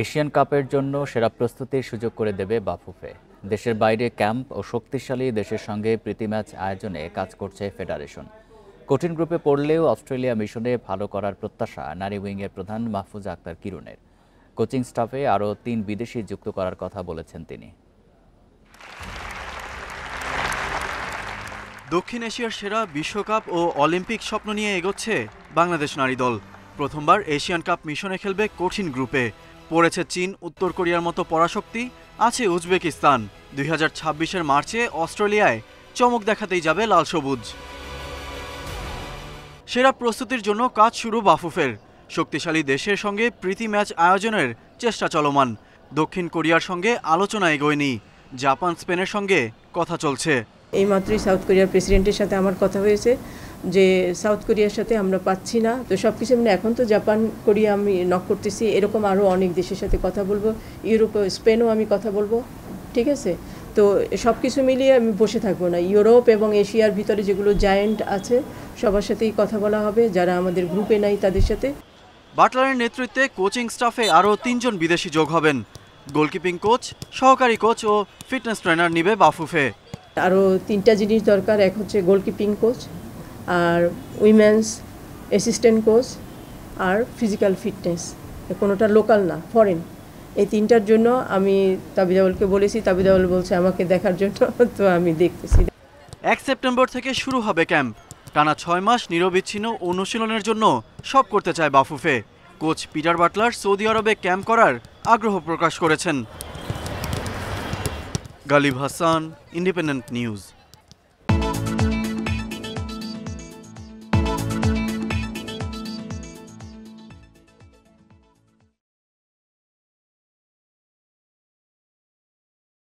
Asian কাপের জন্য সেরা প্রস্তুতির সুযোগ করে দেবে বাফুফে। দেশের বাইরে ক্যাম্প ও শক্তিশালী দেশের সঙ্গে প্রীতি ম্যাচ আয়োজনে কাজ করছে ফেডারেশন। কঠিন গ্রুপে পড়লেও অস্ট্রেলিয়া মিশনে ভালো করার প্রত্যাশা নারী উইংয়ের প্রধান মাহফুজা আক্তার কিরণের। কোচিং স্টাফে আরও ৩ বিদেশি যুক্ত করার কথা বলেছেন তিনি। দক্ষিণ এশিয়ার সেরা বিশ্বকাপ ও অলিম্পিক স্বপ্ন নিয়ে এগোচ্ছে বাংলাদেশ নারী দল। প্রথমবার এশিয়ান কাপ মিশনে খেলবে কঠিন গ্রুপে। পড়েছে চীন, উত্তর কোরিয়ার মতো পরাশক্তি, আছে উজবেকিস্তান। 2026-এর মার্চে অস্ট্রেলিয়ায় চমক দেখাতেই যাবে লাল সবুজ। সেরা প্রস্তুতির জন্য কাজ শুরু বাফুফের। শক্তিশালী দেশের সঙ্গে প্রীতি ম্যাচ আয়োজনের চেষ্টা চলমান। দক্ষিণ কোরিয়ার সঙ্গে আলোচনা এগোয়নি, জাপান স্পেনের সঙ্গে কথা চলছে। এইমাত্রই সাউথ কোরিয়ার প্রেসিডেন্টের সাথে আমার কথা হয়েছে যে সাউথ কোরিয়ার সাথে আমরা পাচ্ছি না, তো সব কিছু মানে এখন তো জাপান কোরিয়া আমি নক করতেছি, এরকম আরও অনেক দেশের সাথে কথা বলবো, ইউরোপ স্পেনও আমি কথা বলবো, ঠিক আছে। তো সব কিছু মিলিয়ে আমি বসে থাকবো না। ইউরোপ এবং এশিয়ার ভিতরে যেগুলো জায়েন্ট আছে সবার সাথেই কথা বলা হবে, যারা আমাদের গ্রুপে নাই তাদের সাথে। বাটলারের নেতৃত্বে কোচিং স্টাফে আরও ৩ জন বিদেশি যোগ হবেন। গোলকিপিং কোচ, সহকারী কোচ ও ফিটনেস ট্রেনার নিবে বাফুফে। আরও 3টা জিনিস দরকার, এক হচ্ছে গোলকিপিং কোচ, আর উইমেন্স অ্যাসিস্ট্যান্ট কোচ, আর ফিজিক্যাল ফিটনেস। কোনোটা লোকাল না, ফরেন। এই 3টার জন্য আমি তাবিদাউলকে বলেছি, তাবিদাউল বলছে আমাকে দেখার জন্য, তো আমি দেখতেছি। 1 সেপ্টেম্বর থেকে শুরু হবে ক্যাম্প। টানা 6 মাস নিরবিচ্ছিন্ন অনুশীলনের জন্য সব করতে চায় BAFUFE. Coach Peter Butler Saudi আরবে ক্যাম্প করার আগ্রহ প্রকাশ করেছেন। Ghalib Hasan, independent news.